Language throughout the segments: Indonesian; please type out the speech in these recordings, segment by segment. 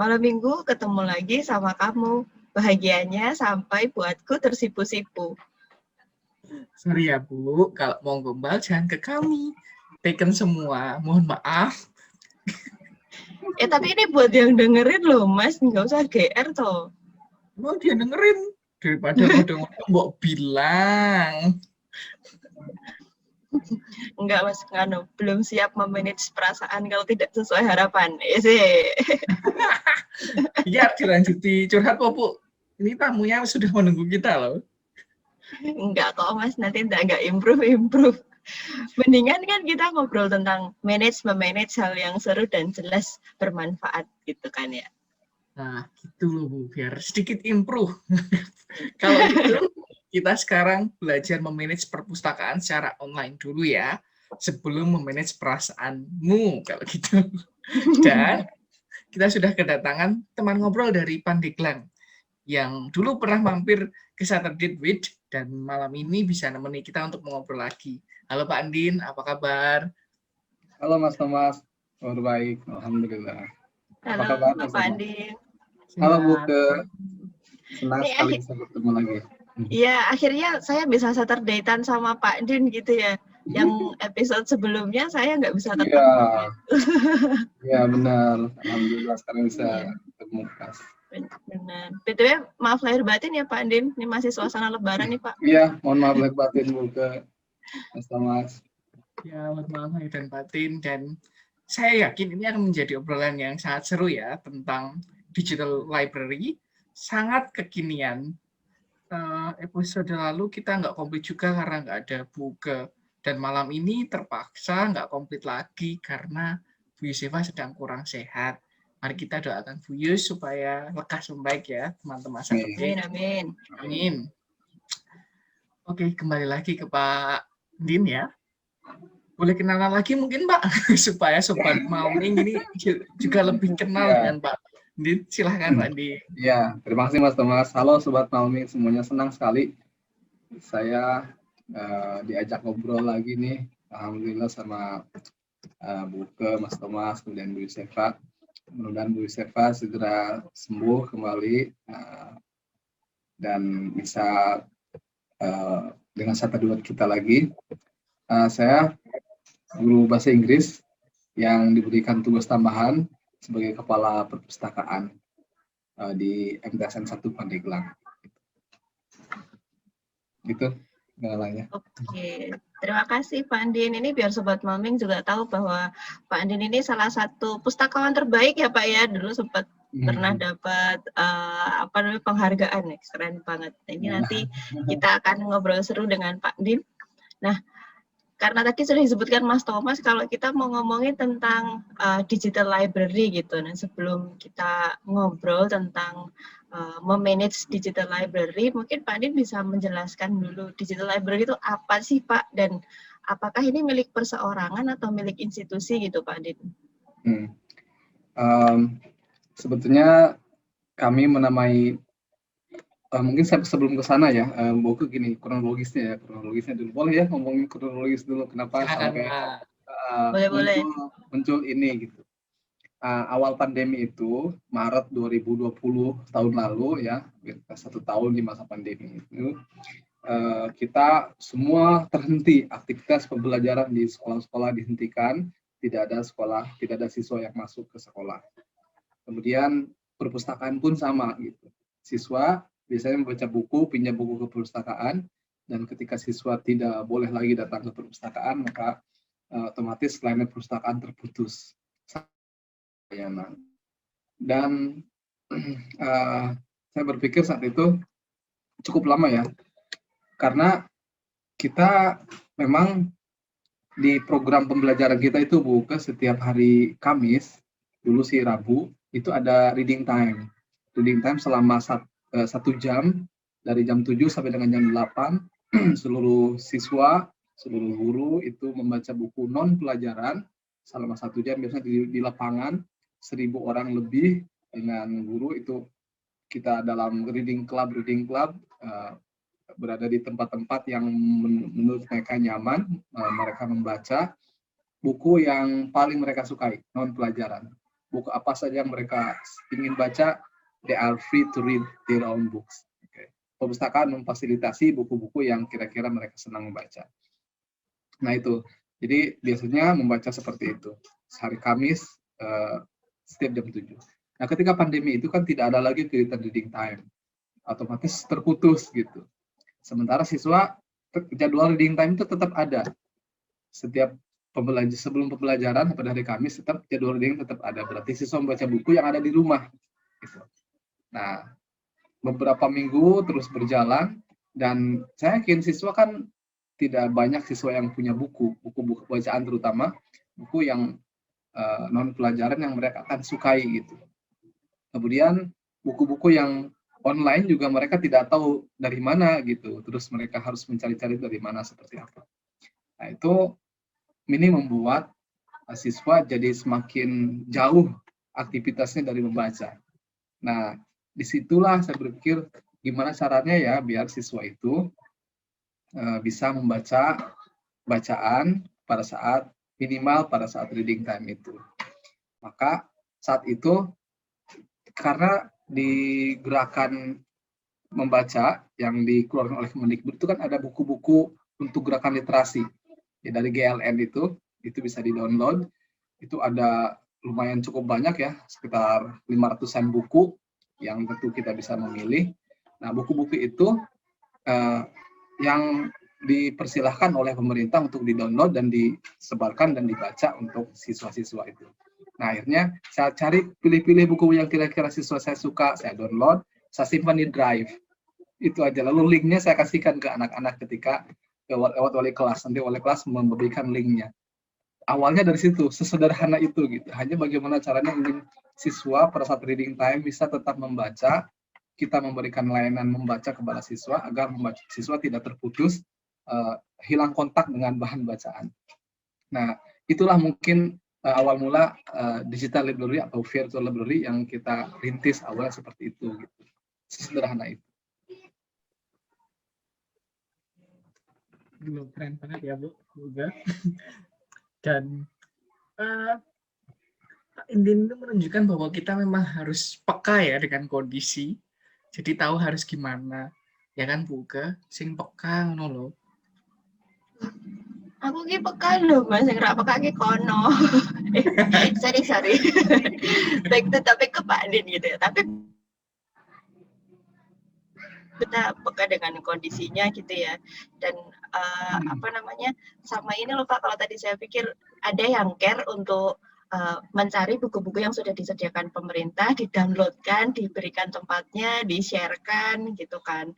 Malam minggu ketemu lagi sama kamu. Bahagianya sampai buatku tersipu-sipu. Sorry ya Bu, kalau mau gombal jangan ke kami. Taken semua, mohon maaf. Tapi ini buat yang dengerin loh Mas, nggak usah GR toh. Mau dia dengerin daripada ngomong mbok bilang. Enggak Mas, belum siap memanage perasaan kalau tidak sesuai harapan. Sih. Ya, dilanjuti curhat kok Bu. Ini tamunya sudah menunggu kita loh. Enggak kok Mas, nanti enggak improve. Mendingan kan kita ngobrol tentang memanage hal yang seru dan jelas bermanfaat gitu kan ya. Nah, gitu loh Bu, biar sedikit improve. Kalau gitu, kita sekarang belajar memanage perpustakaan secara online dulu ya, sebelum memanage perasaanmu, kalau gitu. Dan kita sudah kedatangan teman ngobrol dari Pandeglang, yang dulu pernah mampir ke Saturday with, dan malam ini bisa nemeni kita untuk mengobrol lagi. Halo Pak Andin, apa kabar? Halo Mas Thomas, kabar baik, alhamdulillah. Halo Apa kabar Pak Andin. Halo Bu, senang Nih, sekali bisa bertemu lagi. Iya, akhirnya saya bisa Saturday-an sama Pak Din gitu ya. Yang episode sebelumnya saya nggak bisa ketemu. Iya, iya benar. Alhamdulillah sekarang bisa ketemu Mas. Benar. BTW, maaf lahir batin ya Pak Din. Ini masih suasana lebaran nih Pak. Iya, mohon maaf lahir batin Bu ke Mas Thomas. Ya, selamat malam lahir dan batin. Dan saya yakin ini akan menjadi obrolan yang sangat seru ya, tentang digital library, sangat kekinian. Episode lalu kita nggak komplit juga karena nggak ada buku, dan malam ini terpaksa nggak komplit lagi karena Bu Yusefa sedang kurang sehat. Mari kita doakan Bu Yus supaya lekas membaik ya teman-teman. Amin. Amin. Oke, kembali lagi ke Pak Din ya. Boleh kenalan lagi mungkin Pak, supaya Sobat Malming ini juga lebih kenal dengan Pak Din. Silahkan Pak Din. Iya, terima kasih Mas Thomas. Halo Sobat Malming, semuanya senang sekali saya diajak ngobrol lagi nih. Alhamdulillah sama Buke, Mas Thomas, kemudian Bu Yusefa. Mudah-mudahan Bu Yusefa segera sembuh kembali dan bisa dengan Saturday kita lagi. Saya guru bahasa Inggris yang diberikan tugas tambahan sebagai kepala perpustakaan di MTSN 1 Pandeglang. Gitu kenalannya. Oke, terima kasih Pak Andin. Ini biar Sobat Malming juga tahu bahwa Pak Andin ini salah satu pustakawan terbaik ya Pak ya. Dulu sempat pernah dapat penghargaan nih, keren banget. Ini nanti kita akan ngobrol seru dengan Pak Andin. Nah, karena tadi sudah disebutkan Mas Thomas kalau kita mau ngomongin tentang digital library gitu. Nah, sebelum kita ngobrol tentang memanage digital library, mungkin Pak Din bisa menjelaskan dulu digital library itu apa sih Pak, dan apakah ini milik perseorangan atau milik institusi gitu Pak Din? Sebetulnya kami menamai mungkin saya sebelum ke sana ya, buku gini kronologisnya dulu. Boleh ya ngomongin kronologis dulu kenapa sampai muncul ini gitu. Awal pandemi itu Maret 2020 tahun lalu ya, 1 tahun di masa pandemi itu kita semua terhenti, aktivitas pembelajaran di sekolah-sekolah dihentikan, tidak ada siswa yang masuk ke sekolah. Kemudian perpustakaan pun sama gitu. Siswa biasanya membaca buku, pinjam buku ke perpustakaan, dan ketika siswa tidak boleh lagi datang ke perpustakaan, maka otomatis layanan perpustakaan terputus. Dan saya berpikir saat itu cukup lama ya, karena kita memang di program pembelajaran kita itu buka setiap hari Kamis, dulu sih Rabu, itu ada reading time. Reading time selama 1 jam, dari jam 7 sampai dengan jam 8, seluruh siswa, seluruh guru itu membaca buku non-pelajaran selama 1 jam, biasanya di lapangan, 1.000 orang lebih dengan guru itu kita dalam reading club berada di tempat-tempat yang menurut mereka nyaman, mereka membaca buku yang paling mereka sukai, non pelajaran. buku apa saja yang mereka ingin baca, they are free to read their own books. Perpustakaan memfasilitasi buku-buku yang kira-kira mereka senang membaca. Nah itu, jadi biasanya membaca seperti itu. Hari Kamis, setiap jam 7. Nah ketika pandemi itu kan tidak ada lagi kegiatan reading time. Otomatis terputus gitu. Sementara siswa, jadwal reading time itu tetap ada. Setiap sebelum pembelajaran pada hari Kamis, tetap jadwal reading tetap ada. Berarti siswa membaca buku yang ada di rumah. Gitu. Nah, beberapa minggu terus berjalan, dan saya yakin siswa kan tidak banyak siswa yang punya buku-buku bacaan, terutama buku yang non pelajaran yang mereka akan sukai gitu. Kemudian buku-buku yang online juga mereka tidak tahu dari mana gitu, terus mereka harus mencari-cari dari mana seperti apa. Nah itu ini membuat siswa jadi semakin jauh aktivitasnya dari membaca. Nah disitulah saya berpikir gimana caranya ya biar siswa itu bisa membaca bacaan pada saat minimal pada saat reading time itu. Maka saat itu karena di gerakan membaca yang dikeluarkan oleh Kemendikbud itu kan ada buku-buku untuk gerakan literasi. Ya, dari GLN itu bisa di-download. Itu ada lumayan cukup banyak ya, sekitar 500-an buku yang tentu kita bisa memilih. Nah, buku-buku itu yang dipersilahkan oleh pemerintah untuk di-download dan disebarkan dan dibaca untuk siswa-siswa itu. Nah, akhirnya saya cari pilih-pilih buku yang kira-kira siswa saya suka, saya download, saya simpan di drive. Itu aja. Lalu linknya saya kasihkan ke anak-anak ketika lewat wali kelas. Nanti wali kelas memberikan linknya. Awalnya dari situ, sesederhana itu gitu. Hanya bagaimana caranya ingin siswa pada saat reading time bisa tetap membaca, kita memberikan layanan membaca kepada siswa agar siswa tidak terputus, hilang kontak dengan bahan bacaan. Nah, itulah mungkin awal mula digital library atau virtual library yang kita rintis awalnya seperti itu. Gitu. Sederhana itu. Keren banget ya Bu, juga. Dan ini menunjukkan bahwa kita memang harus peka ya dengan kondisi. Jadi tahu harus gimana. Ya kan Bu, sing peka ngono lho. Aku ki peka lho Mas, sing ra peka ki kono. Sorry. Baik itu tapi ke Pak Din gitu ya. Tapi kita peka dengan kondisinya gitu ya. Dan sama ini loh Pak, kalau tadi saya pikir ada yang care untuk mencari buku-buku yang sudah disediakan pemerintah, di-downloadkan, diberikan tempatnya, di-sharekan gitu kan.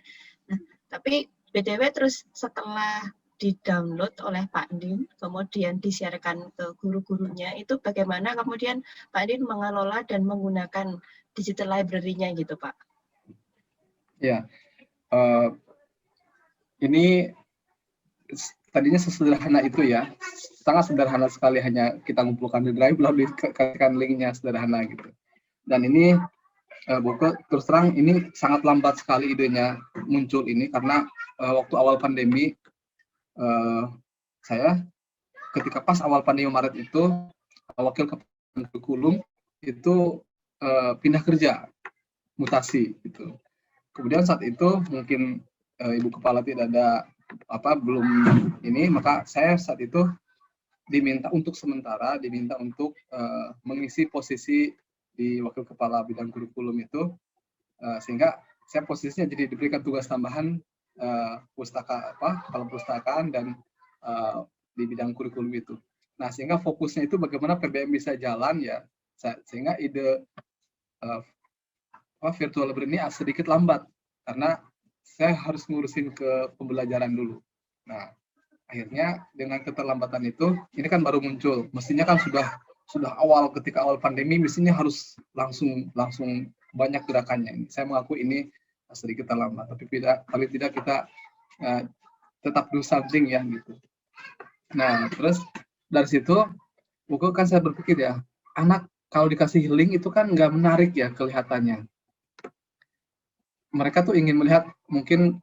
Nah, tapi BTW terus setelah di-download oleh Pak Din, kemudian di-sharekan ke guru-gurunya, itu bagaimana kemudian Pak Din mengelola dan menggunakan digital library-nya gitu Pak? Ya, ini tadinya sesederhana itu ya, sangat sederhana sekali, hanya kita ngumpulkan di drive lalu dikasihkan linknya, sederhana gitu. Dan ini buku terus terang ini sangat lambat sekali idenya muncul ini karena waktu awal pandemi saya ketika pas awal pandemi Maret itu wakil kepala kurikulum itu pindah kerja, mutasi gitu. Kemudian saat itu mungkin ibu kepala tidak ada belum ini, maka saya saat itu diminta untuk mengisi posisi di wakil kepala bidang kurikulum itu, sehingga saya posisinya jadi diberikan tugas tambahan kepala pustakaan dan di bidang kurikulum itu. Nah, sehingga fokusnya itu bagaimana PBM bisa jalan ya, sehingga ide virtual library ini sedikit lambat karena saya harus ngurusin ke pembelajaran dulu. Nah, akhirnya dengan keterlambatan itu, ini kan baru muncul. Mestinya kan sudah ketika awal pandemi, mestinya harus langsung banyak gerakannya. Saya mengaku ini sedikit terlambat, tapi tidak kita tetap do something ya gitu. Nah, terus dari situ, buku kan saya berpikir ya, anak kalau dikasih link itu kan nggak menarik ya kelihatannya. Mereka tuh ingin melihat mungkin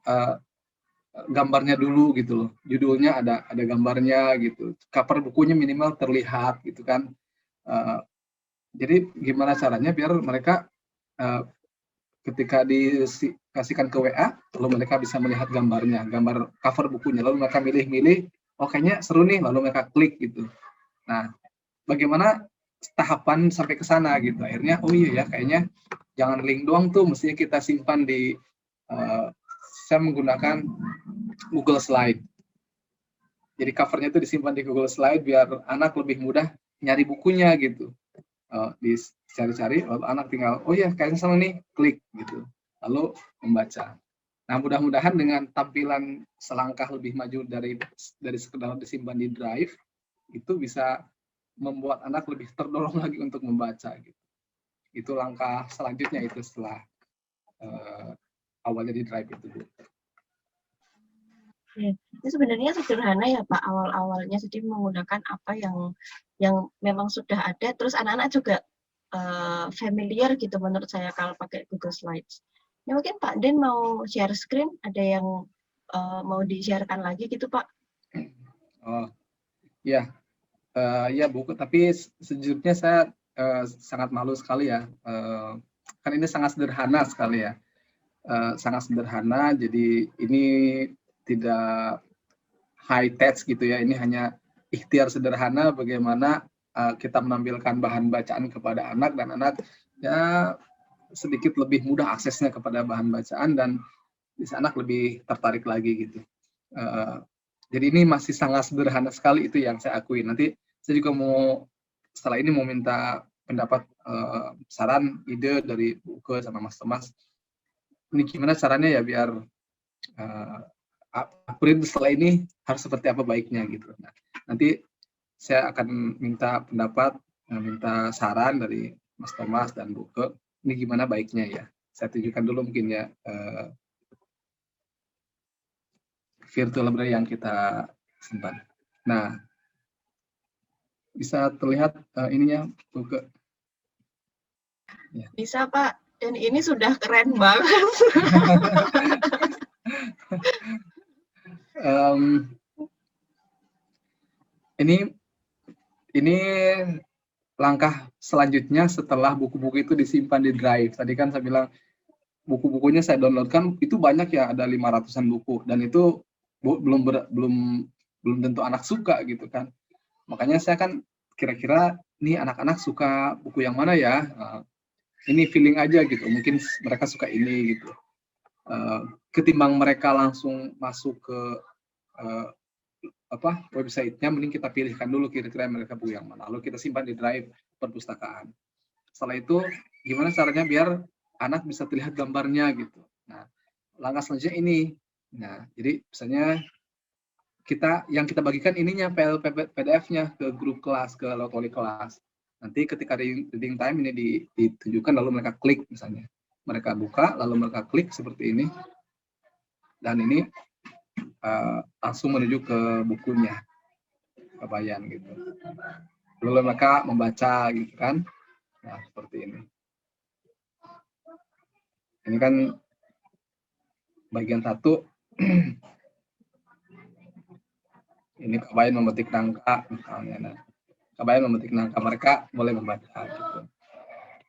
gambarnya dulu gitu loh, judulnya ada gambarnya gitu, cover bukunya minimal terlihat gitu kan, Jadi gimana caranya biar mereka ketika dikasihkan ke WA, lalu mereka bisa melihat gambarnya, gambar cover bukunya, lalu mereka milih-milih, oh kayaknya seru nih, lalu mereka klik gitu. Nah, bagaimana tahapan sampai ke sana gitu. Akhirnya, oh iya ya, kayaknya jangan link doang tuh, mestinya kita simpan di, saya menggunakan Google Slide. Jadi covernya itu disimpan di Google Slide biar anak lebih mudah nyari bukunya gitu. Dicari-cari, lalu anak tinggal, oh ya kayaknya sama nih, klik gitu. Lalu membaca. Nah, mudah-mudahan dengan tampilan selangkah lebih maju dari sekedar disimpan di Drive, itu bisa membuat anak lebih terdorong lagi untuk membaca. Gitu. Itu langkah selanjutnya itu setelah awalnya di Drive itu. Ini sebenarnya sederhana ya Pak, awal-awalnya, jadi menggunakan apa yang memang sudah ada, terus anak-anak juga familiar gitu menurut saya kalau pakai Google Slides. Ya, mungkin Pak Den mau share screen, ada yang mau di-sharekan lagi gitu Pak? Oh, ya, ya buku. Tapi sejujurnya saya sangat malu sekali ya. Kan ini sangat sederhana sekali ya. Sangat sederhana, jadi ini tidak high tech gitu ya. Ini hanya ikhtiar sederhana bagaimana kita menampilkan bahan bacaan kepada anak, dan anak ya sedikit lebih mudah aksesnya kepada bahan bacaan, dan bisa anak lebih tertarik lagi gitu. Jadi ini masih sangat sederhana sekali, itu yang saya akui. Nanti saya juga mau setelah ini mau minta pendapat, saran, ide dari buku sama Mas Thomas. Ini gimana caranya ya biar print setelah ini harus seperti apa baiknya gitu. Nah, nanti saya akan minta pendapat, minta saran dari Mas Thomas dan buku. Ini gimana baiknya ya. Saya tunjukkan dulu mungkin ya virtual library yang kita simpan. Nah, bisa terlihat ininya buku. Ya. Bisa Pak, dan ini sudah keren banget. Ini langkah selanjutnya setelah buku-buku itu disimpan di Drive. Tadi kan saya bilang buku-bukunya saya downloadkan itu banyak ya, ada 500-an buku, dan itu belum tentu anak suka gitu kan. Makanya saya kan kira-kira nih anak-anak suka buku yang mana ya? Ini feeling aja gitu. Mungkin mereka suka ini gitu. Ketimbang mereka langsung masuk ke website-nya, mending kita pilihkan dulu kira-kira mereka buku yang mana. Lalu kita simpan di Drive perpustakaan. Setelah itu gimana caranya biar anak bisa terlihat gambarnya gitu. Nah, langkah selanjutnya ini. Nah, jadi misalnya yang kita bagikan ininya PDF-nya ke grup kelas, ke wali kelas. Nanti ketika reading time ini ditunjukkan, lalu mereka klik misalnya. Mereka buka, lalu mereka klik seperti ini. Dan ini langsung menuju ke bukunya, kebayang gitu. Lalu mereka membaca gitu kan. Nah, seperti ini. Ini kan bagian 1. Ini Kabayan memetik nangka misalnya. Nah, Kabayan memetik nangka, mereka boleh membaca gitu.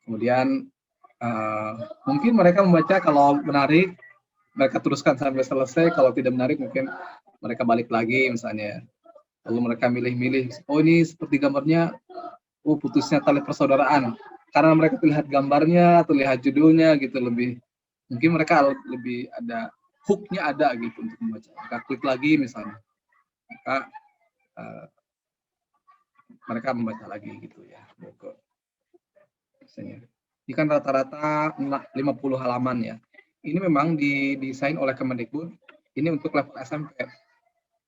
Kemudian mungkin mereka membaca, kalau menarik mereka teruskan sampai selesai, kalau tidak menarik mungkin mereka balik lagi misalnya. Lalu mereka milih-milih, oh ini seperti gambarnya, oh putusnya tali persaudaraan. Karena mereka terlihat gambarnya, terlihat judulnya gitu, mungkin mereka lebih ada hook-nya ada gitu untuk membaca. Mereka klik lagi misalnya, maka mereka membaca lagi gitu ya. Misalnya. Ini kan rata-rata 50 halaman ya. Ini memang didesain oleh Kemendikbud. Ini untuk level SMP.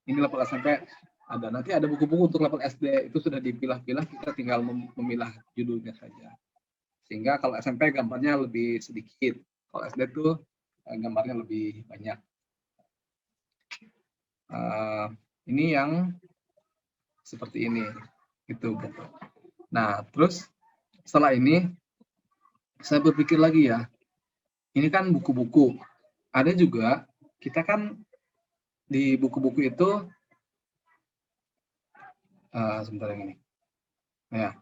Ini level SMP ada. Nanti ada buku-buku untuk level SD, itu sudah dipilah-pilah, kita tinggal memilah judulnya saja. Sehingga kalau SMP gambarnya lebih sedikit, kalau SD itu gambarnya lebih banyak. Ini yang seperti ini, gitu. Nah, terus setelah ini saya berpikir lagi ya, ini kan buku-buku. Ada juga kita kan di buku-buku itu sebentar yang ini. Ya,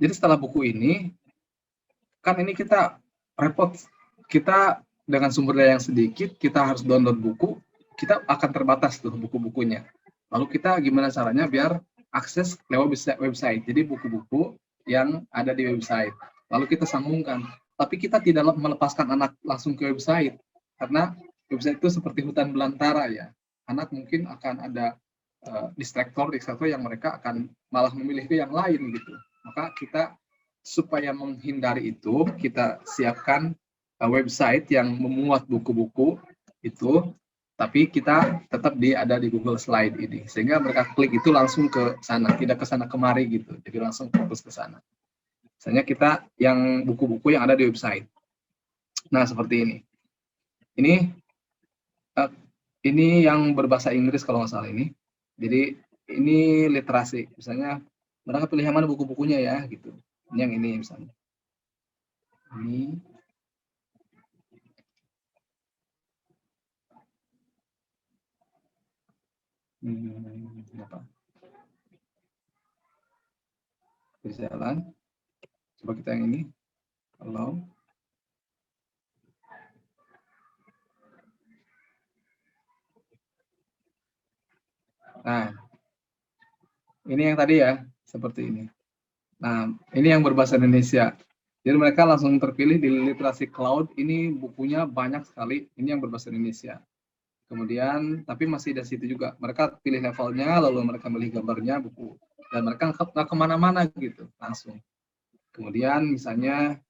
Jadi setelah buku ini, kan ini kita repot, kita dengan sumber daya yang sedikit, kita harus download buku, kita akan terbatas tuh buku-bukunya. Lalu kita gimana caranya biar akses lewat website. Jadi buku-buku yang ada di website. Lalu kita sambungkan. Tapi kita tidak melepaskan anak langsung ke website. Karena website itu seperti hutan belantara ya. Anak mungkin akan ada distraktor yang mereka akan malah memilih ke yang lain gitu. Maka kita supaya menghindari itu, kita siapkan website yang memuat buku-buku itu, tapi kita tetap ada di Google Slide ini, sehingga mereka klik itu langsung ke sana, tidak ke sana kemari gitu, jadi langsung fokus ke sana. Misalnya kita yang buku-buku yang ada di website. Nah, seperti ini. Ini yang berbahasa Inggris kalau nggak salah ini. Jadi ini literasi, misalnya mereka pilih yang mana buku-bukunya ya, gitu. Ini yang ini misalnya. Ini. Apa? Berjalan. Coba kita yang ini. Allow. Nah, ini yang tadi ya, seperti ini. Nah, ini yang berbahasa Indonesia. Jadi mereka langsung terpilih di literasi cloud, ini bukunya banyak sekali, ini yang berbahasa Indonesia. Kemudian, tapi masih dari situ juga, mereka pilih levelnya, lalu mereka pilih gambarnya, buku. Dan mereka nggak kemana-mana gitu, langsung. Kemudian misalnya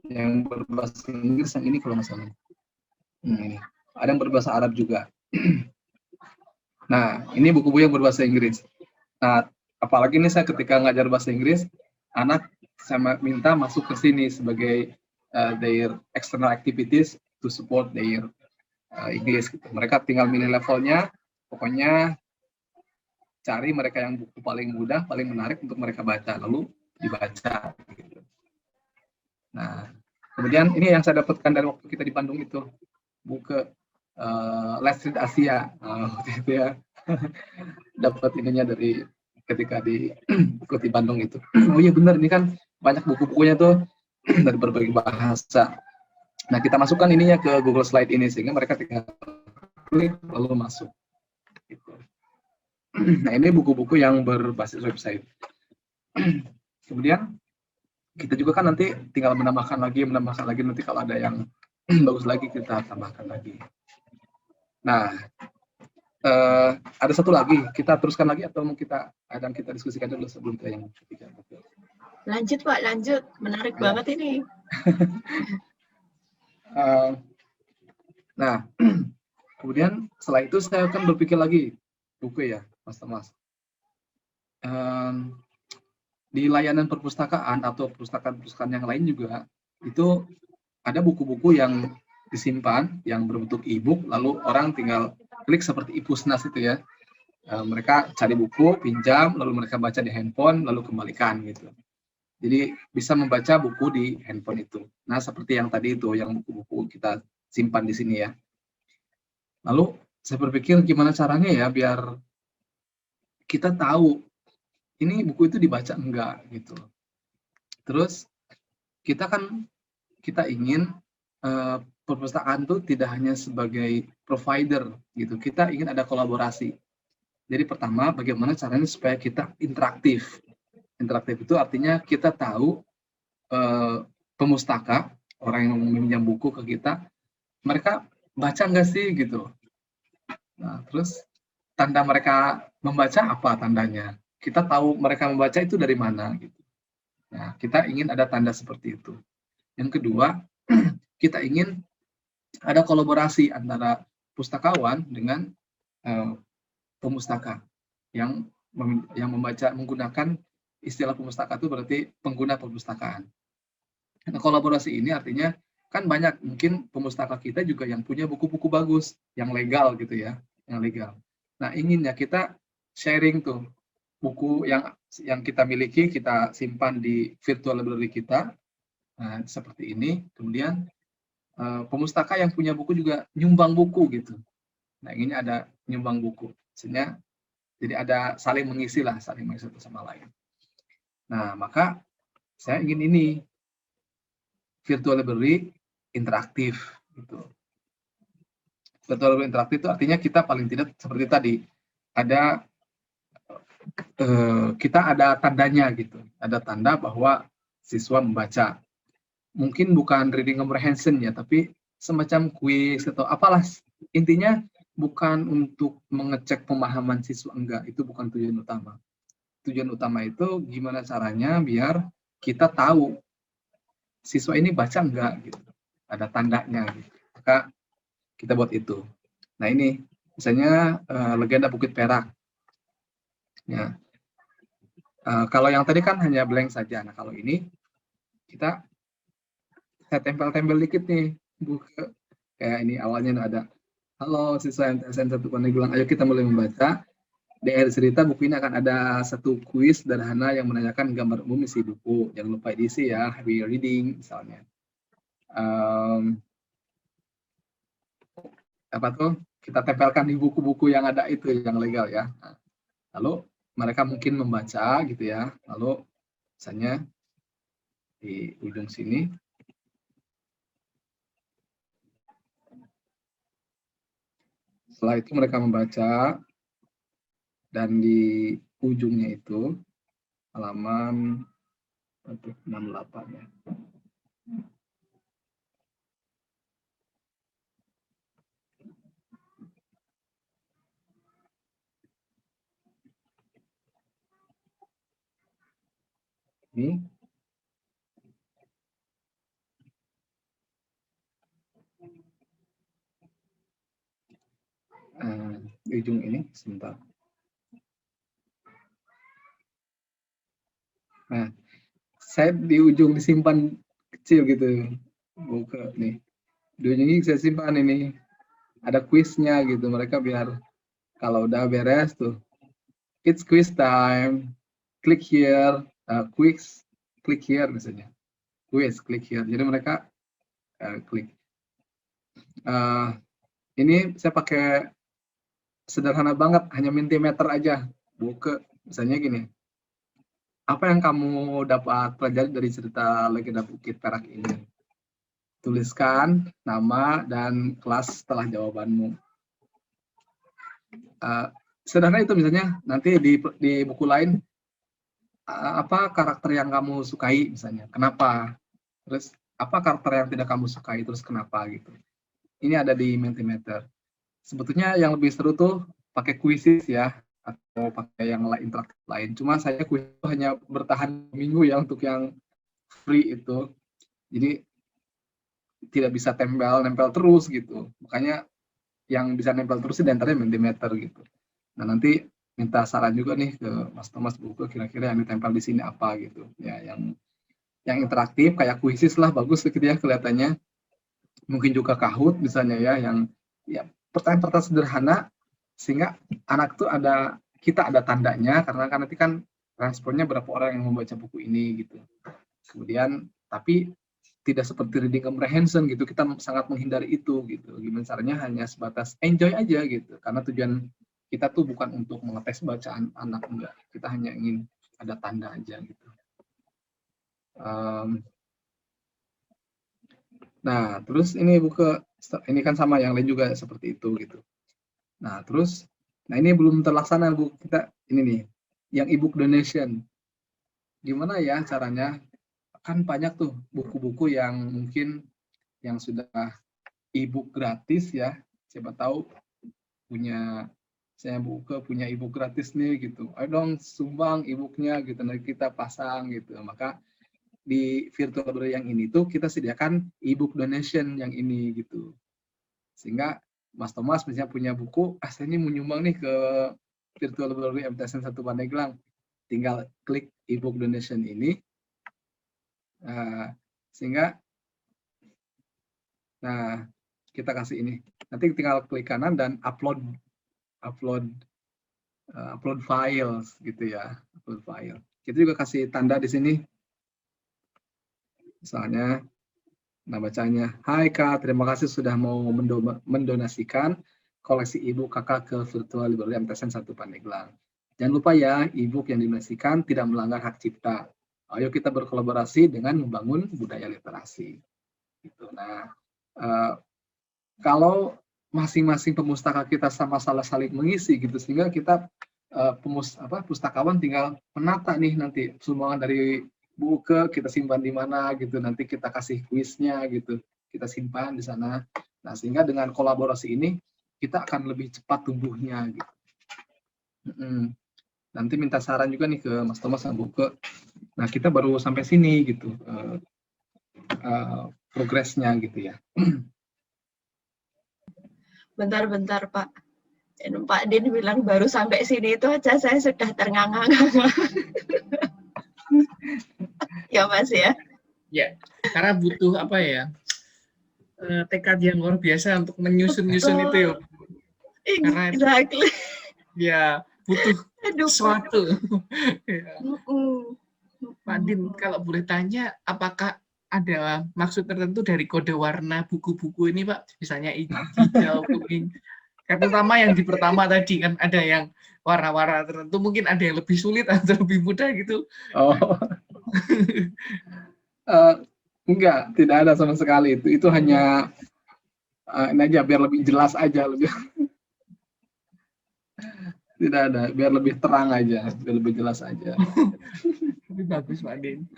yang berbahasa Inggris, yang ini kalau nggak salah. Ini. Ada yang berbahasa Arab juga. Nah, ini buku-buku yang berbahasa Inggris. Nah, apalagi ini saya ketika ngajar bahasa Inggris, anak saya minta masuk ke sini sebagai their external activities to support their English. Gitu. Mereka tinggal milih levelnya, pokoknya cari mereka yang buku paling mudah, paling menarik untuk mereka baca, lalu dibaca. Gitu. Nah, kemudian ini yang saya dapatkan dari waktu kita di Bandung itu, buku Let's Read Asia, gitu ya. Dapat ininya dari ketika di Bandung itu. Oh iya benar, ini kan banyak buku-bukunya tuh dari berbagai bahasa. Nah, kita masukkan ininya ke Google Slide ini sehingga mereka tinggal klik lalu masuk. Gitu. Nah, ini buku-buku yang berbasis website. Kemudian kita juga kan nanti tinggal menambahkan lagi nanti kalau ada yang bagus lagi kita tambahkan lagi. Nah, ada satu lagi, kita teruskan lagi atau mau kita diskusikan dulu sebelum ke yang ketiga? Lanjut Pak, lanjut. Menarik banget ini. Nah, kemudian setelah itu saya akan berpikir lagi, buku ya, Mas Thomas. Di layanan perpustakaan atau perpustakaan yang lain juga, itu ada buku-buku yang disimpan, yang berbentuk e-book, lalu orang tinggal klik seperti e-Pusnas itu ya. Mereka cari buku, pinjam, lalu mereka baca di handphone, lalu kembalikan gitu. Jadi bisa membaca buku di handphone itu. Nah, seperti yang tadi itu, yang buku-buku kita simpan di sini ya. Lalu saya berpikir gimana caranya ya biar kita tahu ini buku itu dibaca enggak gitu. Terus kita ingin perpustakaan itu tidak hanya sebagai provider gitu. Kita ingin ada kolaborasi. Jadi pertama, bagaimana caranya supaya kita interaktif. Interaktif itu artinya kita tahu pemustaka, orang yang meminjam buku ke kita, mereka baca nggak sih gitu. Nah, terus tanda mereka membaca apa tandanya? Kita tahu mereka membaca itu dari mana gitu. Nah, kita ingin ada tanda seperti itu. Yang kedua, kita ingin ada kolaborasi antara pustakawan dengan pemustaka yang membaca menggunakan istilah pemustaka itu berarti pengguna perpustakaan. Nah, kolaborasi ini artinya kan banyak mungkin pemustaka kita juga yang punya buku-buku bagus, yang legal gitu ya, yang legal. Nah, inginnya kita sharing tuh buku yang kita miliki, kita simpan di virtual library kita. Nah, seperti ini. Kemudian pemustaka yang punya buku juga nyumbang buku gitu. Nah, inginnya ada nyumbang buku. Sehingga jadi ada saling mengisi satu sama lain. Nah, maka saya ingin ini virtual library interaktif gitu. Virtual library interaktif itu artinya kita paling tidak seperti tadi ada kita ada tandanya gitu, ada tanda bahwa siswa membaca. Mungkin bukan reading comprehension ya, tapi semacam kuis atau apalah. Intinya bukan untuk mengecek pemahaman siswa, enggak, itu bukan tujuan utama. Tujuan utama itu gimana caranya biar kita tahu siswa ini baca enggak gitu. Ada tandanya gitu. Maka kita buat itu. Nah, ini misalnya legenda Bukit Perak. Ya. Kalau yang tadi kan hanya blank saja. Nah, kalau ini saya tempel-tempel dikit nih, buka kayak ini awalnya ada halo siswa MTSN 1 Pandeglang, ayo kita mulai membaca. Di akhir cerita buku ini akan ada satu kuis sederhana yang menanyakan gambar umum isi buku. Jangan lupa diisi ya, happy reading misalnya. Apa tuh? Kita tempelkan di buku-buku yang ada itu yang legal ya. Nah, lalu mereka mungkin membaca gitu ya. Lalu misalnya di ujung sini setelah itu mereka membaca dan di ujungnya itu halaman 68 ya. Ini di ujung ini sebentar. Nah, saya di ujung disimpan kecil gitu, buka nih. Di ujung ini saya simpan ini, ada kuisnya gitu. Mereka biar kalau udah beres tuh, it's quiz time, click here, quiz, click here misalnya, quiz, click here. Jadi mereka klik. Ini saya pakai sederhana banget, hanya Mentimeter aja. Buka, misalnya gini. Apa yang kamu dapat pelajari dari cerita Legenda Bukit Perak ini? Tuliskan nama dan kelas setelah jawabanmu. Sederhana itu misalnya, nanti di buku lain, apa karakter yang kamu sukai misalnya, kenapa? Terus, apa karakter yang tidak kamu sukai, terus kenapa gitu. Ini ada di Mentimeter. Sebetulnya yang lebih seru tuh pakai kuisis ya, atau pakai yang interaktif lain. Cuma saya kuis itu hanya bertahan minggu ya untuk yang free itu. Jadi tidak bisa nempel terus gitu. Makanya yang bisa nempel terus di antaranya Mentimeter gitu. Nah, nanti minta saran juga nih ke Mas Thomas buku kira-kira yang ditempel di sini apa gitu. Ya, yang interaktif kayak kuisis lah bagus gitu ya kelihatannya. Mungkin juga Kahoot misalnya ya yang ya pertanyaan-pertanyaan sederhana sehingga anak tuh kita ada tandanya karena kan nanti kan responnya berapa orang yang membaca buku ini gitu. Kemudian tapi tidak seperti reading comprehension gitu, kita sangat menghindari itu gitu. Gimana caranya hanya sebatas enjoy aja gitu. Karena tujuan kita tuh bukan untuk mengetes bacaan anak, enggak. Kita hanya ingin ada tanda aja gitu. Nah, terus ini ini kan sama yang lain juga seperti itu gitu. Nah, terus ini belum terlaksana Bu, kita ini nih yang e-book donation. Gimana ya caranya? Kan banyak tuh buku-buku yang mungkin yang sudah e-book gratis ya. Siapa tahu saya punya e-book gratis nih gitu. Ayo dong sumbang e-booknya gitu, nanti kita pasang gitu. Maka di virtual library yang ini tuh kita sediakan e-book donation yang ini gitu. Sehingga Mas Thomas misalnya punya buku, saya ini mau nyumbang nih ke virtual library MTSN 1 Pandeglang. Tinggal klik e-book donation ini. Sehingga kita kasih ini. Nanti tinggal klik kanan dan upload files gitu ya, upload file. Kita juga kasih tanda di sini. Misalnya, nah bacanya, hai Kak, terima kasih sudah mau mendonasikan koleksi e-book Kakak ke virtual library MTSN 1 Pandeglang. Jangan lupa ya, e-book yang didonasikan tidak melanggar hak cipta. ayo kita berkolaborasi dengan membangun budaya literasi. Gitu. Nah, kalau masing-masing pemustaka kita sama-sama saling mengisi gitu, sehingga kita pustakawan tinggal menata nih nanti sumbangan dari buku kita simpan di mana gitu, nanti kita kasih kuisnya gitu, kita simpan di sana. Nah, sehingga dengan kolaborasi ini kita akan lebih cepat tumbuhnya gitu. Nanti minta saran juga nih ke Mas Thomas sama Buke. Nah, kita baru sampai sini gitu progresnya gitu ya. Bentar Pak. Dan Pak Din bilang baru sampai sini itu aja saya sudah ternganga-nganga. Ya Mas ya. Ya, karena butuh apa ya, tekad yang luar biasa untuk menyusun-nyusun itu ya. Karena exactly. Ya butuh sesuatu. Ya. Pak Din, kalau boleh tanya, apakah ada maksud tertentu dari kode warna buku-buku ini, Pak? Misalnya hijau, kuning. Terutama yang di pertama tadi kan ada yang warna-warna tertentu, mungkin ada yang lebih sulit atau lebih mudah gitu. Oh. Enggak, tidak ada sama sekali itu. Itu hanya ini aja biar lebih jelas aja, lebih tidak ada, biar lebih terang aja, biar lebih jelas aja. Lebih bagus, Pak Din.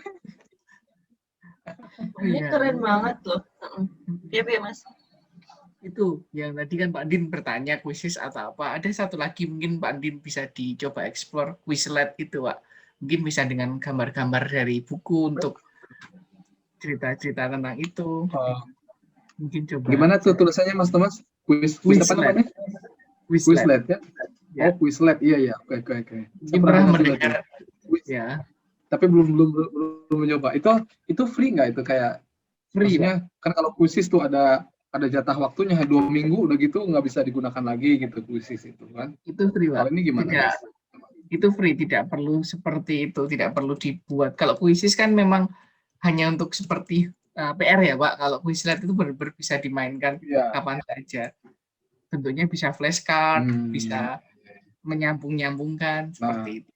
Ini keren banget loh. Ya, Mas. Itu yang tadi kan Pak Din bertanya kuisis atau apa. Ada satu lagi mungkin Pak Din bisa dicoba explore Quizlet itu, Pak. Mungkin bisa dengan gambar-gambar dari buku untuk cerita-cerita tentang itu. Mungkin coba. Gimana tuh tulisannya Mas Thomas? Quiz apa namanya? Quizlet ya? Oh, Quizlet. Iya. Oke. Mungkin pernah mendengar. Ya. Tapi belum mencoba. Itu free nggak itu kayak? Free ya. Kan kalau kuisis tuh ada jatah waktunya 2 minggu, udah gitu nggak bisa digunakan lagi gitu kuisis itu kan. Itu free, Pak. Kalau ini gimana? Tidak, itu free, tidak perlu seperti itu, tidak perlu dibuat. Kalau kuisis kan memang hanya untuk seperti PR ya, Pak. Kalau Quizlet itu benar-benar bisa dimainkan kapan saja. Bentuknya bisa flashcard, bisa menyambung-nyambungkan seperti itu.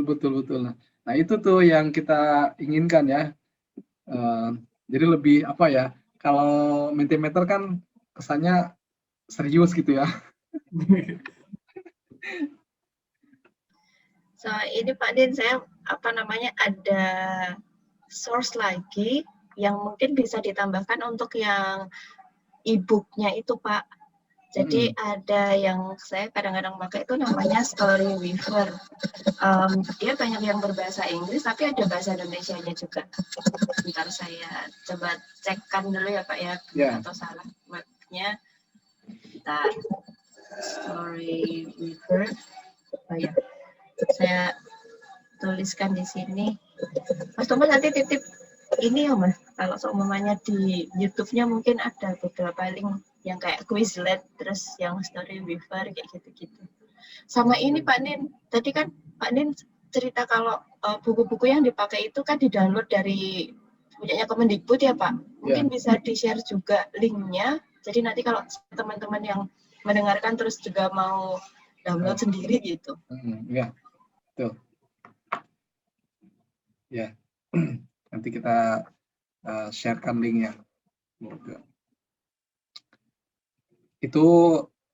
Betul. Nah itu tuh yang kita inginkan ya. Jadi lebih apa ya? Kalau Mentimeter kan kesannya serius gitu ya. So ini Pak Din, saya ada source lagi yang mungkin bisa ditambahkan untuk yang e-booknya itu Pak. Jadi ada yang saya kadang-kadang pakai itu namanya Story Weaver. Dia banyak yang berbahasa Inggris, tapi ada bahasa Indonesianya juga. Bentar saya coba cekkan dulu ya Pak ya, atau salah webnya. Bentar. Story Weaver. Oh ya, saya tuliskan di sini. Mas Thomas nanti titip ini ya Mas, kalau seumpamanya di YouTube-nya mungkin ada beberapa link yang kayak Quizlet, terus yang Story Weaver kayak gitu-gitu. Sama ini Pak Nin, tadi kan Pak Nin cerita kalau buku-buku yang dipakai itu kan di-download dari punyanya Kemendikbud ya Pak. Mungkin bisa di-share juga linknya, jadi nanti kalau teman-teman yang mendengarkan terus juga mau download sendiri gitu. Iya, betul. Ya, nanti kita sharekan linknya. Itu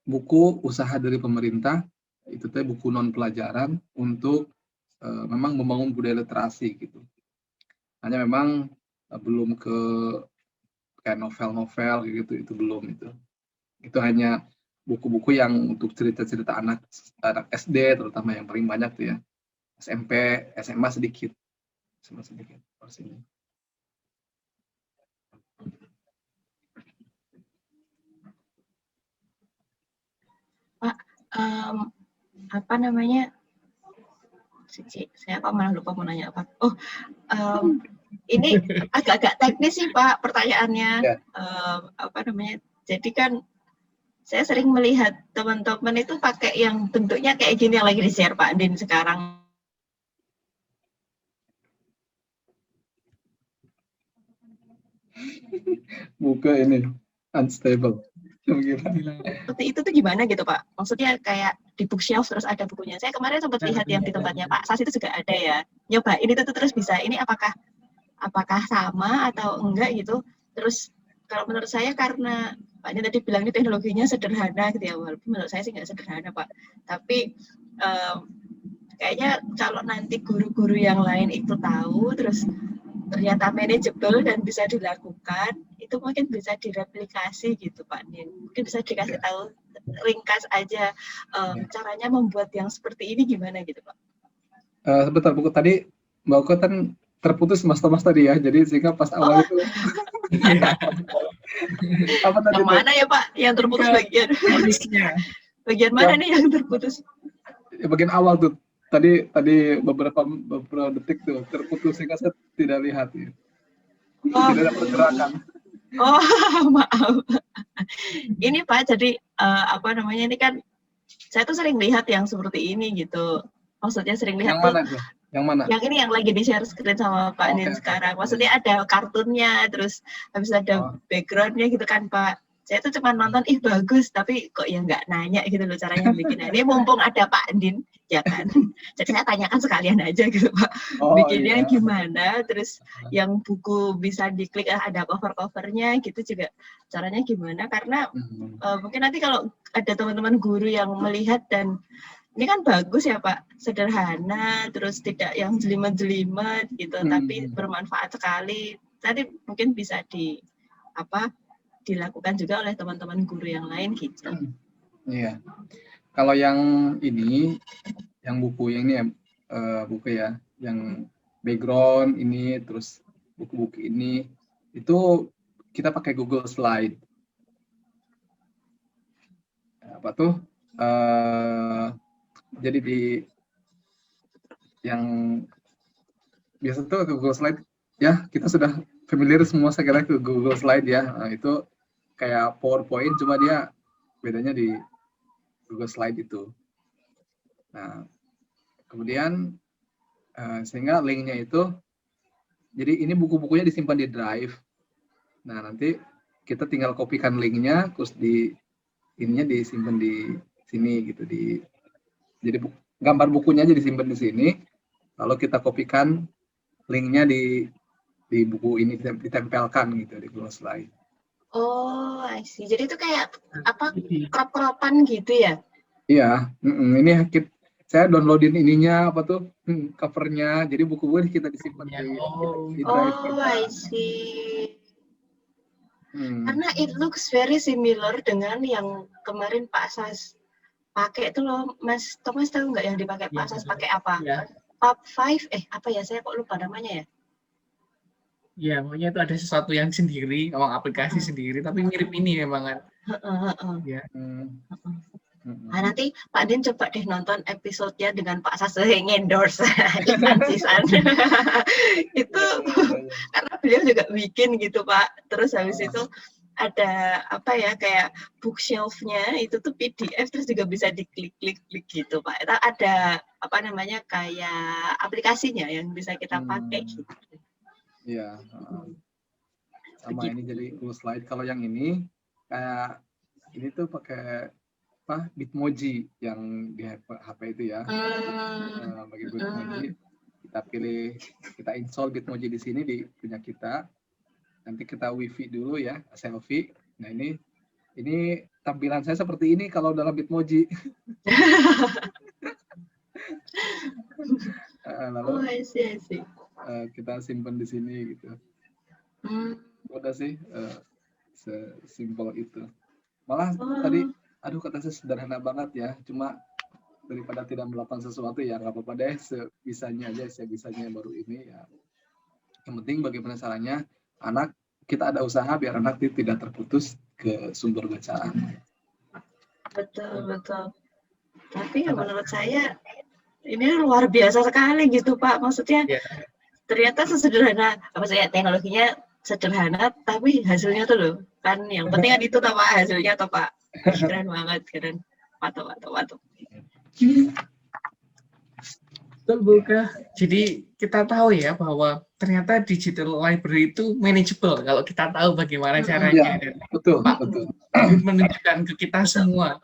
buku usaha dari pemerintah, itu teh buku non pelajaran untuk memang membangun budaya literasi gitu. Hanya memang belum ke kayak novel-novel gitu, itu belum itu. Itu hanya buku-buku yang untuk cerita-cerita anak SD terutama yang paling banyak tuh ya. SMP, SMA sedikit. Porsinya. Pak, apa namanya? Saya kok malah lupa mau nanya apa. Oh, ini agak-agak teknis sih Pak pertanyaannya. Apa namanya? Jadi kan saya sering melihat teman-teman itu pakai yang bentuknya kayak gini yang lagi di-share Pak Din sekarang. Buka ini unstable. Seperti itu tuh gimana gitu Pak? Maksudnya kayak di bookshelf terus ada bukunya. Saya kemarin sempat lihat yang di tempatnya Pak Sas itu juga ada ya. nyobain itu tuh terus bisa ini apakah sama atau enggak gitu. Terus kalau menurut saya karena Pak Din tadi bilang ini teknologinya sederhana gitu ya, walaupun menurut saya sih nggak sederhana Pak, tapi kayaknya kalau nanti guru-guru yang lain itu tahu terus ternyata manageable dan bisa dilakukan, itu mungkin bisa direplikasi gitu Pak Din. Mungkin bisa dikasih tahu ringkas aja caranya membuat yang seperti ini gimana gitu Pak. Sebentar Bu, tadi Mbak Uko kan terputus Mas Thomas tadi ya, jadi sehingga pas awal itu apa tadi Yang mana ya Pak yang terputus bagian? Bagian mana nih yang terputus? Bagian awal tuh. Tadi beberapa detik tuh terputus sehingga saya tidak lihat ya. Tidak ada pergerakan. Oh, maaf. Ini Pak, jadi ini kan saya tuh sering lihat yang seperti ini gitu. Maksudnya sering lihat yang mana tuh? Yang mana? Yang ini yang lagi di-share screen sama Pak Din sekarang. Maksudnya ada kartunnya, terus habis ada backgroundnya gitu kan Pak. Saya tuh cuma nonton, ih bagus, tapi kok ya nggak nanya gitu loh caranya bikin. Ini mumpung ada Pak Din, ya kan. Jadi saya tanyakan sekalian aja gitu Pak. Bikinnya gimana, terus yang buku bisa diklik ada cover-covernya gitu juga caranya gimana. Karena mungkin nanti kalau ada teman-teman guru yang melihat dan ini kan bagus ya Pak, sederhana, terus tidak yang jelimet-jelimet gitu, tapi bermanfaat sekali. Tadi mungkin bisa dilakukan juga oleh teman-teman guru yang lain gitu. Iya. Kalau yang ini, yang buku yang ini buku ya, yang background ini, terus buku-buku ini, itu kita pakai Google Slide. Apa tuh? Jadi yang biasa tuh Google Slide ya, kita sudah familiar semua saya kira ke Google Slide ya. Nah, itu kayak PowerPoint, cuma dia bedanya di Google Slide itu. Nah, kemudian sehingga linknya itu, jadi ini buku-bukunya disimpan di Drive. Nah, nanti kita tinggal kopikan linknya, terus ininya disimpan di sini gitu. Jadi gambar bukunya aja disimpan di sini, lalu kita kopikan linknya di buku ini, ditempelkan gitu di Google Slide. Oh, I see. Jadi itu kayak crop-cropan gitu ya? Iya, ini saya downloadin ininya covernya. Jadi buku-buku kita disimpan di Drive. Oh, I see. Karena it looks very similar dengan yang kemarin Pak Sas pakai itu loh, Mas Thomas tahu nggak yang dipakai Pak Sas pakai apa? Pop 5, apa ya, saya kok lupa namanya ya? Ya, pokoknya itu ada sesuatu yang sendiri, memang aplikasi sendiri, tapi mirip ini memang kan. Ya. Nah, nanti Pak Din coba deh nonton episode-nya dengan Pak Sas endorse iklan season. Itu karena beliau juga bikin gitu Pak. Terus habis itu ada kayak bookshelf-nya itu tuh PDF, terus juga bisa diklik-klik gitu Pak. Itu ada kayak aplikasinya yang bisa kita pakai gitu. Iya, sama ini jadi Google Slide. Kalau yang ini kayak ini tuh pakai Bitmoji yang di HP itu ya. Bagi Bitmoji kita install Bitmoji di sini di punya kita. Nanti kita wifi dulu ya, selfie. Nah ini tampilan saya seperti ini kalau dalam Bitmoji. Lalu I see. Kita simpan di sini gitu. Udah sih sesimpel itu. Malah tadi, kata saya sederhana banget ya. Cuma daripada tidak melakukan sesuatu ya nggak apa-apa deh, sebisanya baru ini ya. Yang penting bagaimana caranya kita ada usaha biar anak tidak terputus ke sumber bacaan. Betul. Tapi menurut saya ini luar biasa sekali gitu Pak. Maksudnya ternyata sesederhana teknologinya sederhana, tapi hasilnya tuh loh kan yang penting kan itu Pak, hasilnya Pak. Keren banget, keren. Mantap. Betul Buka. Jadi kita tahu ya bahwa ternyata digital library itu manageable kalau kita tahu bagaimana caranya. Betul. Menunjukkan ke kita semua.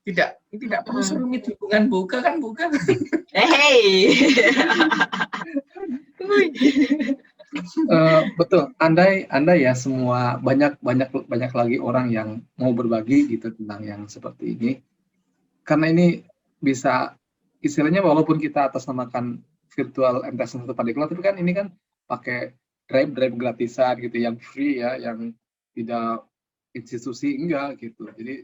Tidak perlu serumit hubungan Buka kan Buka. Hey. Betul. Andai ya semua banyak lagi orang yang mau berbagi gitu tentang yang seperti ini. Karena ini bisa istilahnya walaupun kita atasnamakan virtual MTS 1 Pandeglang, tapi kan ini kan pakai drive gratisan gitu yang free ya, yang tidak institusi enggak gitu. Jadi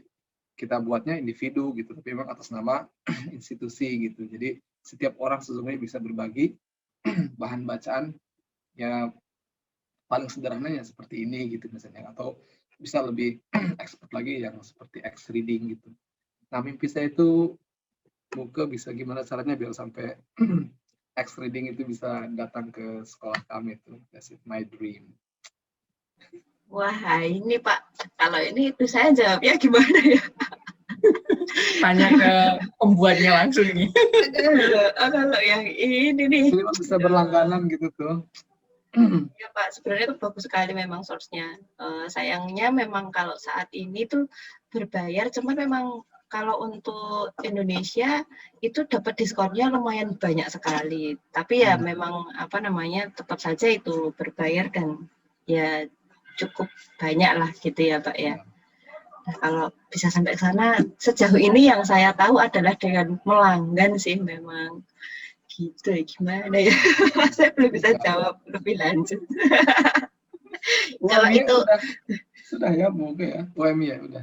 kita buatnya individu gitu, tapi memang atas nama institusi gitu. Jadi setiap orang sesungguhnya bisa berbagi bahan bacaan ya paling sederhananya seperti ini gitu misalnya, atau bisa lebih expert lagi yang seperti X reading gitu. Nah, mimpi saya itu semoga bisa gimana caranya biar sampai X reading itu bisa datang ke sekolah kami itu. That's it, my dream. Wah, ini Pak, kalau ini itu saya jawabnya gimana ya? Tanya ke pembuatnya langsung nih. Kalau yang ini nih. Jadi bisa berlangganan gitu tuh. Ya Pak, sebenarnya itu bagus sekali memang source-nya. Sayangnya memang kalau saat ini tuh berbayar, cuman memang kalau untuk Indonesia itu dapat diskonnya lumayan banyak sekali. Tapi ya memang apa namanya tetap saja itu berbayar dan ya cukup banyak lah gitu ya Pak ya. Nah, kalau bisa sampai ke sana, sejauh ini yang saya tahu adalah dengan melanggan sih memang. Gitu ya, gimana ya? Saya belum bisa jawab lebih lanjut. Kalau itu sudah ya, mungkin ya. UMI ya udah.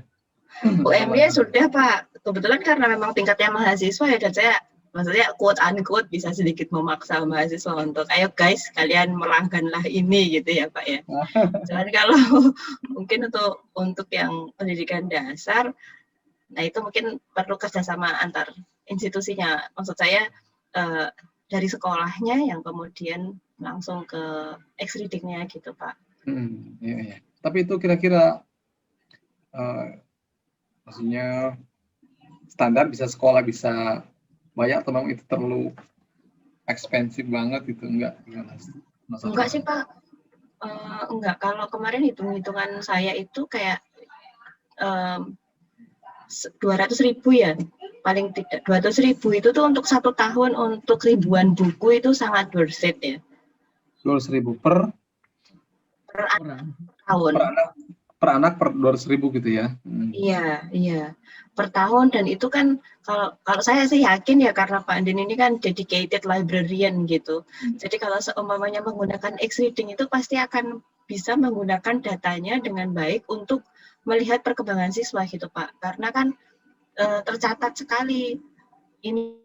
UMY sudah Pak. Kebetulan karena memang tingkatnya mahasiswa ya, dan saya maksudnya quote unquote bisa sedikit memaksa mahasiswa untuk ayo guys kalian melangganlah ini gitu ya Pak ya. Cuman kalau mungkin untuk yang pendidikan dasar, nah itu mungkin perlu kerjasama antar institusinya. Maksud saya dari sekolahnya yang kemudian langsung ke X reading-nya gitu Pak. Iya. Tapi itu kira-kira maksudnya standar bisa sekolah bisa bayar atau memang itu terlalu ekspensif banget itu enggak? Enggak sih Pak. Enggak, kalau kemarin hitung-hitungan saya itu kayak 200.000 ya. Paling tidak 200.000 itu tuh untuk 1 tahun untuk ribuan buku itu sangat worth it ya. 200.000 per tahun. Per anak per 200.000 gitu ya. Iya. Per tahun, dan itu kan kalau saya sih yakin ya karena Pak Andin ini kan dedicated librarian gitu. Jadi kalau seumpamanya menggunakan X reading itu pasti akan bisa menggunakan datanya dengan baik untuk melihat perkembangan siswa gitu Pak. Karena kan tercatat sekali ini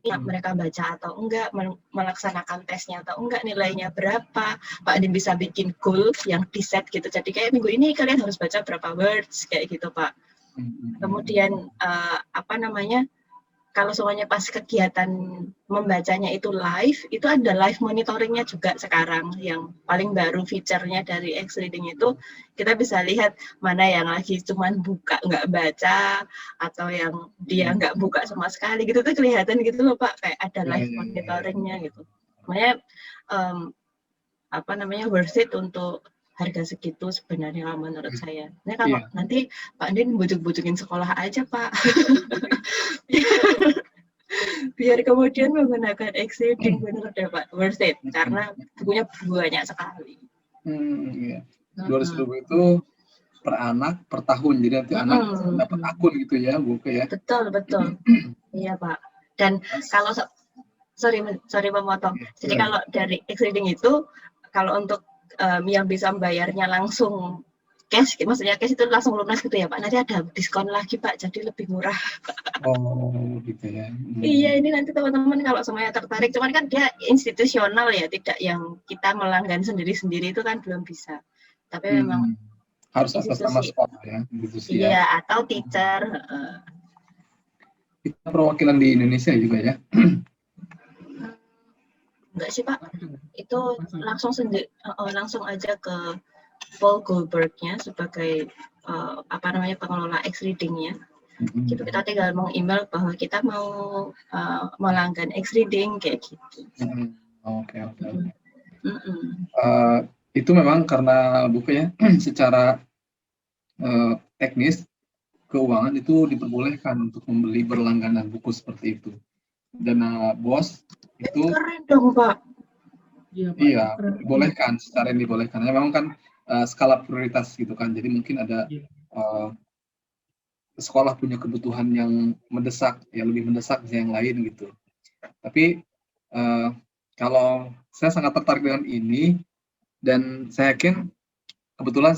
mereka baca atau enggak, melaksanakan tesnya atau enggak, nilainya berapa. Pak Andin bisa bikin goal yang di set gitu. Jadi kayak minggu ini kalian harus baca berapa words kayak gitu Pak. Kemudian kalau semuanya pas kegiatan membacanya itu live, itu ada live monitoringnya juga sekarang. Yang paling baru feature-nya dari X reading itu kita bisa lihat mana yang lagi cuman buka nggak baca atau yang dia nggak buka sama sekali gitu tuh kelihatan gitu loh Pak, kayak ada live monitoringnya gitu. Makanya worth it untuk harga segitu sebenarnya menurut saya. Nah kalau nanti Pak Andin bujuk-bujukin sekolah aja Pak. Biar kemudian menggunakan X reading, benar deh Pak, worth it karena bukunya banyak sekali. 200.000 itu per anak per tahun, jadi nanti anak dapat akun gitu ya buku ya. Betul. Iya Pak. Dan kalau sorry memotong. Jadi kalau dari X reading itu kalau untuk yang bisa membayarnya langsung cash, maksudnya cash itu langsung lunas gitu ya Pak, nanti ada diskon lagi Pak, jadi lebih murah. Oh gitu ya. Iya, ini nanti teman-teman kalau semuanya tertarik, cuman kan dia institusional ya, tidak yang kita melanggan sendiri-sendiri itu kan belum bisa. Tapi memang harus atas nama sekolah ya. Iya, atau teacher. Kita perwakilan di Indonesia juga ya. Enggak sih Pak, itu langsung aja ke Paul Goldberg-nya sebagai pengelola X reading-nya. Gitu, kita tinggal meng-email bahwa kita mau melanggan X reading kayak gitu. Oke. Itu memang karena buku ya secara teknis keuangan itu diperbolehkan untuk membeli berlangganan buku seperti itu. Dana BOS itu Keren dong, Pak. Iya Pak, iya keren. dibolehkan, secara yang dibolehkan. Ya, memang kan skala prioritas gitu kan. Jadi mungkin ada Iya. sekolah punya kebutuhan yang mendesak, yang lebih mendesak dari yang lain gitu. Tapi kalau saya sangat tertarik dengan ini, dan saya yakin kebetulan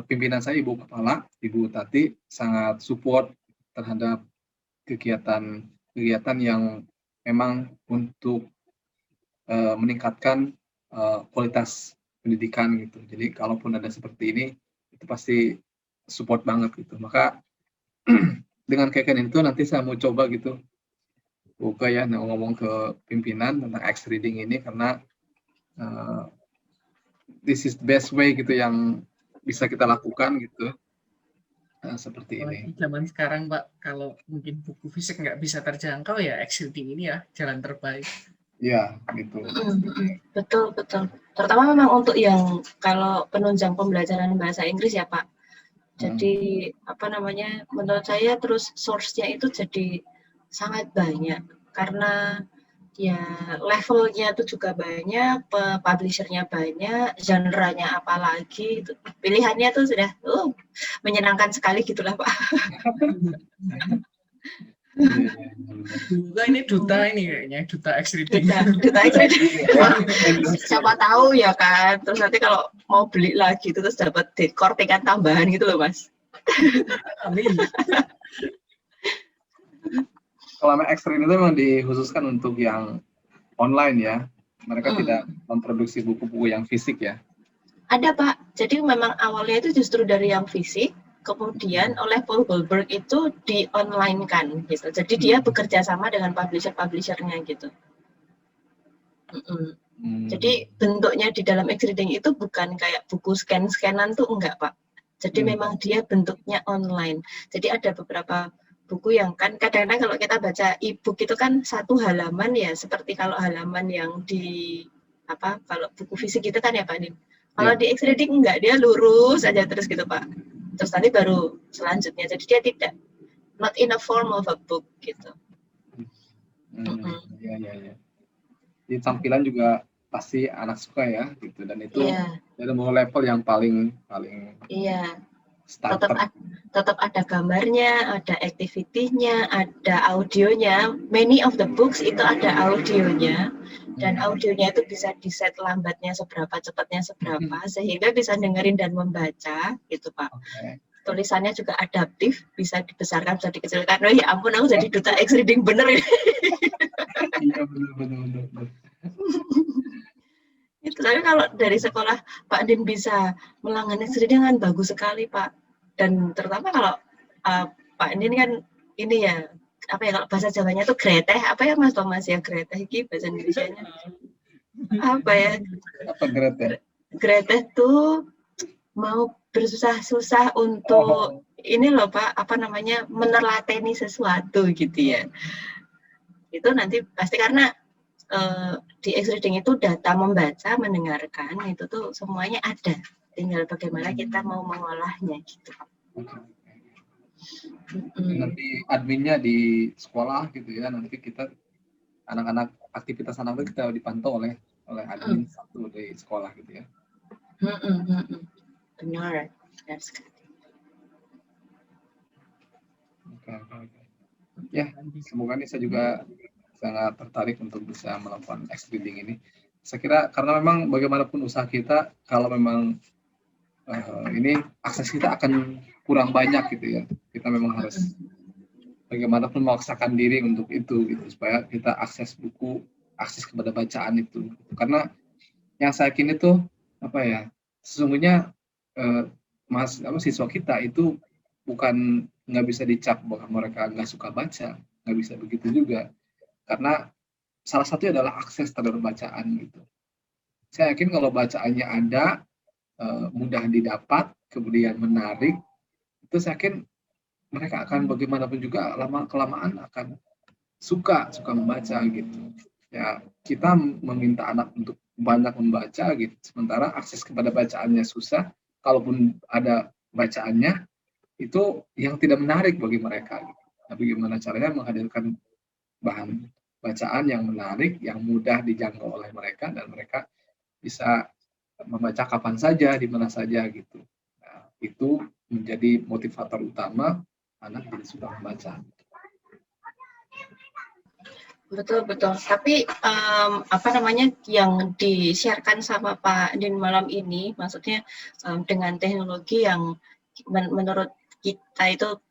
pimpinan saya Ibu Kepala, Ibu Tati sangat support terhadap kegiatan yang memang untuk meningkatkan kualitas pendidikan gitu. Jadi kalaupun ada seperti ini, itu pasti support banget gitu. Maka dengan keyakinan itu nanti saya mau coba gitu buka ya ngomong ke pimpinan tentang X reading ini, karena this is the best way gitu yang bisa kita lakukan gitu, seperti ini. Apalagi zaman sekarang Pak, kalau mungkin buku fisik nggak bisa terjangkau ya X-reading ini ya jalan terbaik. Ya gitu. Betul, betul. Terutama memang untuk yang kalau penunjang pembelajaran bahasa Inggris ya Pak. Jadi apa namanya, menurut saya terus source-nya itu jadi sangat banyak karena ya levelnya itu juga banyak, publisher-nya banyak, genre-nya apalagi, pilihannya tuh sudah menyenangkan sekali gitulah Pak. Duta ini duta ini kayaknya, duta X-reading. Duta X-reading. Siapa tahu ya kan. Terus nanti kalau mau beli lagi itu terus dapat kortingan tambahan gitu loh Mas. Amin. Kalau X-reading itu memang dikhususkan untuk yang online ya. Mereka tidak memproduksi buku-buku yang fisik ya. Ada Pak. Jadi memang awalnya itu justru dari yang fisik. Kemudian oleh Paul Goldberg itu di-online-kan gitu. Jadi dia bekerja sama dengan publisher-publishernya gitu. Jadi bentuknya di dalam X-reading itu bukan kayak buku scan-scanan tuh enggak Pak. Jadi memang dia bentuknya online. Jadi ada beberapa buku yang kan kadang-kadang kalau kita baca e-book itu kan satu halaman ya, seperti kalau halaman yang di kalau buku fisik gitu kan ya Pak Dim. Kalau di X-reading enggak, dia lurus aja terus gitu Pak. Terus nanti baru selanjutnya. Jadi dia tidak not in a form of a book gitu. Ya. Di tampilan juga pasti anak suka ya gitu, dan itu dari level yang paling starter. Tetap ada gambarnya, ada activity-nya, ada audionya. Many of the books itu ada audionya, dan audionya itu bisa di-set lambatnya seberapa, cepatnya seberapa, sehingga bisa dengerin dan membaca gitu Pak. Tulisannya juga adaptif, bisa dibesarkan, bisa dikecilkan. Oh ya ampun, aku jadi duta X-reading bener ini. Iya benar. Itu tapi kalau dari sekolah Pak Din bisa melangani X-reading kan bagus sekali Pak. Dan terutama kalau Pak Din kan ini ya kalau bahasa Jawanya tuh greteh, apa ya Mas Thomas ya, greteh iki bahasa Indonesianya apa ya? Apa greteh? Greteh tuh mau bersusah-susah untuk ini loh Pak, menelateni sesuatu gitu ya. Itu nanti pasti karena di X-reading itu data membaca, mendengarkan, itu tuh semuanya ada. Tinggal bagaimana kita mau mengolahnya gitu. Nanti adminnya di sekolah gitu ya, nanti kita anak-anak aktivitas anak-anak kita dipantau oleh admin satu dari sekolah gitu ya. Benar sekali. Oke. Ya, semoga nih saya juga sangat tertarik untuk bisa melakukan X-reading ini. Saya kira karena memang bagaimanapun usaha kita, kalau memang ini akses kita akan kurang banyak gitu ya. Kita memang harus bagaimanapun memaksakan diri untuk itu gitu, supaya kita akses buku, akses kepada bacaan itu. Karena yang saya yakin itu sesungguhnya siswa kita itu bukan nggak bisa dicap bahwa mereka nggak suka baca, nggak bisa begitu juga. Karena salah satunya adalah akses terhadap bacaan gitu. Saya yakin kalau bacaannya ada, mudah didapat, kemudian menarik, itu saya yakin mereka akan bagaimanapun juga lama-kelamaan akan suka membaca gitu. Ya, kita meminta anak untuk banyak membaca gitu, sementara akses kepada bacaannya susah. Kalaupun ada bacaannya, itu yang tidak menarik bagi mereka. Gitu. Tapi gimana caranya menghadirkan bahan bacaan yang menarik, yang mudah dijangkau oleh mereka, dan mereka bisa membaca kapan saja, di mana saja gitu. Nah, itu menjadi motivator utama anak jadi suka membaca. Betul, betul. Tapi apa namanya yang di-share-kan sama Pak Din malam ini, maksudnya dengan teknologi yang menurut kita itu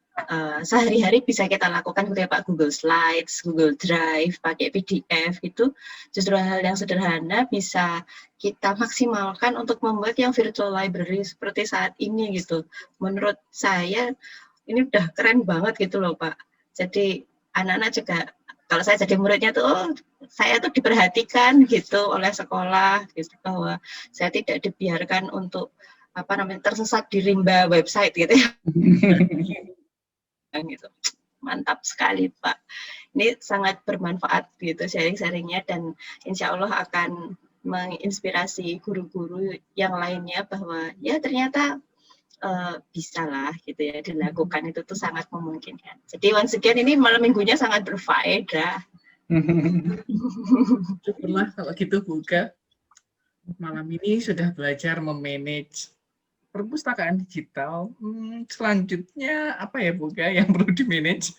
sehari-hari bisa kita lakukan gitu ya Pak, Google Slides, Google Drive, pakai PDF itu justru hal yang sederhana bisa kita maksimalkan untuk membuat yang virtual library seperti saat ini gitu. Menurut saya ini udah keren banget gitu loh Pak. Jadi anak-anak juga kalau saya jadi muridnya tuh, oh, saya tuh diperhatikan gitu oleh sekolah, gitu bahwa saya tidak dibiarkan untuk apa namanya tersesat di rimba website gitu ya. Gitu. Mantap sekali Pak. Ini sangat bermanfaat gitu sharing-sharingnya dan insya Allah akan menginspirasi guru-guru yang lainnya bahwa ya ternyata bisa lah gitu ya dilakukan, itu tuh sangat memungkinkan. Jadi once again ini malam minggunya sangat berfaedah. Syukurlah kalau gitu Buka. Malam ini sudah belajar memanage perpustakaan digital. Selanjutnya apa ya Buka yang perlu di-manage?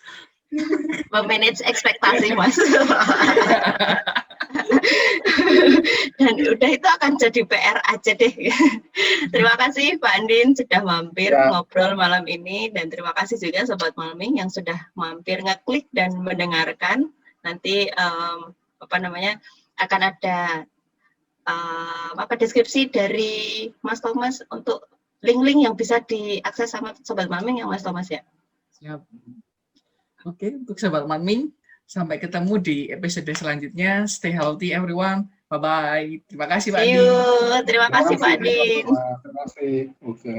Memanage ekspektasi Mas. Dan udah itu akan jadi PR aja deh. Terima kasih Pak Andin sudah mampir ngobrol malam ini, dan terima kasih juga Sobat Malming yang sudah mampir ngeklik dan mendengarkan. Nanti apa namanya akan ada deskripsi dari Mas Thomas untuk link-link yang bisa diakses sama Sobat Malming yang Mas Thomas ya. Siap. Oke, untuk Sobat Malming, sampai ketemu di episode selanjutnya. Stay healthy everyone. Bye-bye. Terima kasih Pak Andin. Terima kasih Pak Andin. Terima kasih. Oke.